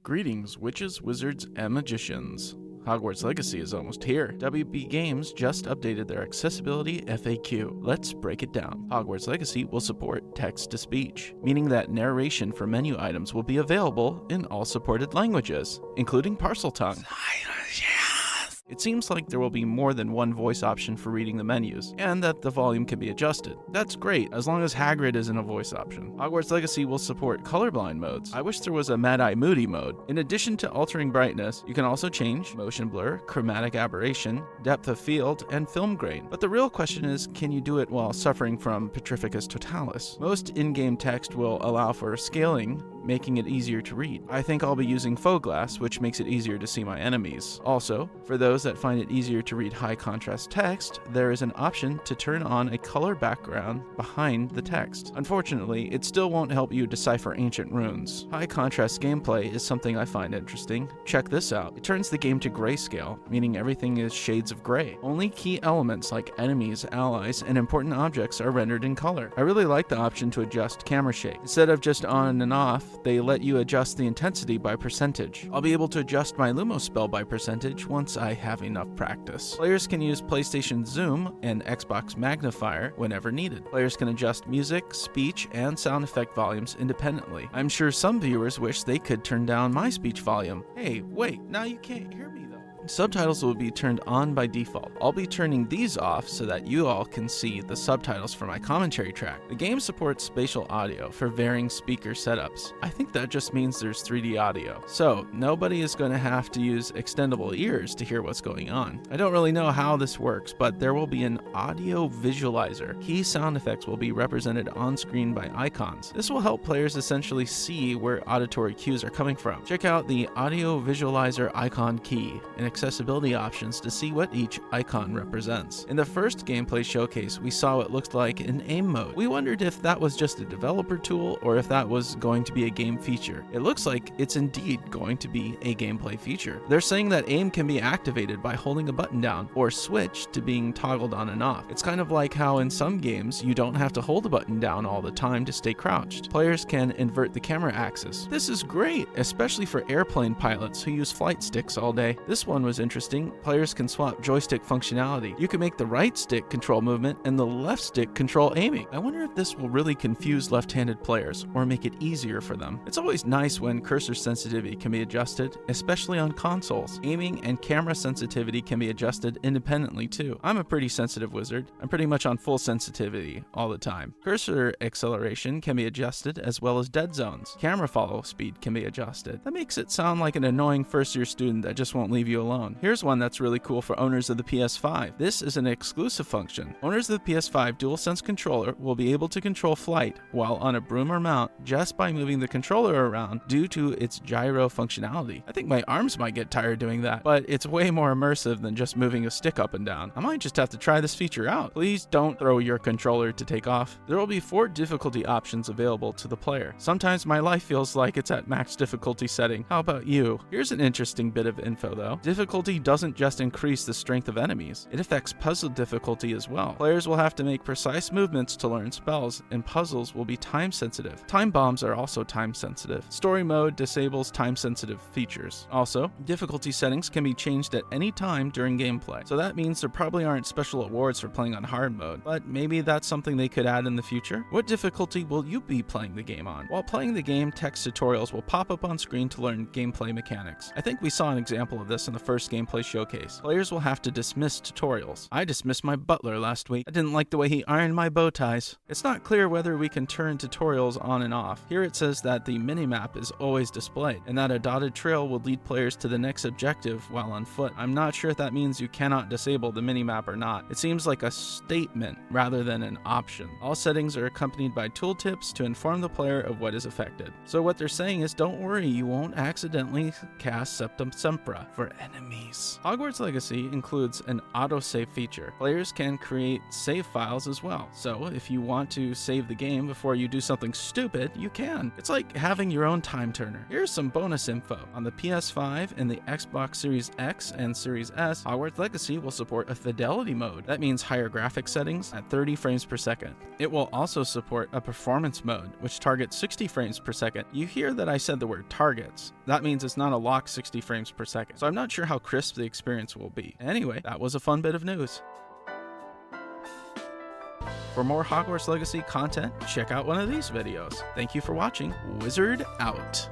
Greetings, witches, wizards, and magicians. Hogwarts Legacy is almost here. WB Games just updated their accessibility FAQ. Let's break it down. Hogwarts Legacy will support text-to-speech, meaning that narration for menu items will be available in all supported languages, including Parseltongue. It seems like there will be more than one voice option for reading the menus, and that the volume can be adjusted. That's great, as long as Hagrid isn't a voice option. Hogwarts Legacy will support colorblind modes. I wish there was a Mad-Eye Moody mode. In addition to altering brightness, you can also change motion blur, chromatic aberration, depth of field, and film grain. But the real question is, can you do it while suffering from Petrificus Totalis? Most in-game text will allow for scaling, making it easier to read. I think I'll be using faux glass, which makes it easier to see my enemies. Also, for those that find it easier to read high contrast text, there is an option to turn on a color background behind the text. Unfortunately, it still won't help you decipher ancient runes. High contrast gameplay is something I find interesting. Check this out. It turns the game to grayscale, meaning everything is shades of gray. Only key elements like enemies, allies, and important objects are rendered in color. I really like the option to adjust camera shake. Instead of just on and off, they let you adjust the intensity by percentage. I'll be able to adjust my Lumos spell by percentage once I have enough practice. Players can use PlayStation Zoom and Xbox Magnifier whenever needed. Players can adjust music, speech, and sound effect volumes independently. I'm sure some viewers wish they could turn down my speech volume. Hey, wait, now you can't hear me though. Subtitles will be turned on by default. I'll be turning these off so that you all can see the subtitles for my commentary track. The game supports spatial audio for varying speaker setups. I think that just means there's 3D audio. So nobody is going to have to use extendable ears to hear what's going on. I don't really know how this works, but there will be an audio visualizer. Key sound effects will be represented on screen by icons. This will help players essentially see where auditory cues are coming from. Check out the audio visualizer icon key and accessibility options to see what each icon represents. In the first gameplay showcase, we saw what looked like an aim mode. We wondered if that was just a developer tool or if that was going to be a game feature. It looks like it's indeed going to be a gameplay feature. They're saying that aim can be activated by holding a button down or switch to being toggled on and off. It's kind of like how in some games you don't have to hold a button down all the time to stay crouched. Players can invert the camera axis. This is great, especially for airplane pilots who use flight sticks all day. This one was interesting. Players can swap joystick functionality. You can make the right stick control movement and the left stick control aiming. I wonder if this will really confuse left-handed players or make it easier for them. It's always nice when cursor sensitivity can be adjusted, especially on consoles. Aiming and camera sensitivity can be adjusted independently too. I'm a pretty sensitive wizard. I'm pretty much on full sensitivity all the time. Cursor acceleration can be adjusted as well as dead zones. Camera follow speed can be adjusted. That makes it sound like an annoying first-year student that just won't leave you alone. Here's one that's really cool for owners of the PS5. This is an exclusive function. Owners of the PS5 DualSense controller will be able to control flight while on a broom or mount just by moving the controller around due to its gyro functionality. I think my arms might get tired doing that, but it's way more immersive than just moving a stick up and down. I might just have to try this feature out. Please don't throw your controller to take off. There will be 4 difficulty options available to the player. Sometimes my life feels like it's at max difficulty setting. How about you? Here's an interesting bit of info though. Difficulty doesn't just increase the strength of enemies, it affects puzzle difficulty as well. Players will have to make precise movements to learn spells, and puzzles will be time sensitive. Time bombs are also time sensitive. Story mode disables time sensitive features. Also, difficulty settings can be changed at any time during gameplay, so that means there probably aren't special awards for playing on hard mode, but maybe that's something they could add in the future. What difficulty will you be playing the game on? While playing the game, text tutorials will pop up on screen to learn gameplay mechanics. I think we saw an example of this in the first gameplay showcase. Players will have to dismiss tutorials. I dismissed my butler last week. I didn't like the way he ironed my bow ties. It's not clear whether we can turn tutorials on and off. Here it says that the minimap is always displayed, and that a dotted trail will lead players to the next objective while on foot. I'm not sure if that means you cannot disable the minimap or not. It seems like a statement rather than an option. All settings are accompanied by tooltips to inform the player of what is affected. So what they're saying is, don't worry, you won't accidentally cast Septum Sempra for enemies. enemies. Hogwarts Legacy includes an autosave feature. Players can create save files as well. So if you want to save the game before you do something stupid, you can. It's like having your own time turner. Here's some bonus info. On the PS5 and the Xbox Series X and Series S, Hogwarts Legacy will support a fidelity mode. That means higher graphics settings at 30 frames per second. It will also support a performance mode, which targets 60 frames per second. You hear that I said the word targets. That means it's not a locked 60 frames per second. So I'm not sure how crisp the experience will be. Anyway, that was a fun bit of news. For more Hogwarts Legacy content, check out one of these videos. Thank you for watching. Wizard out.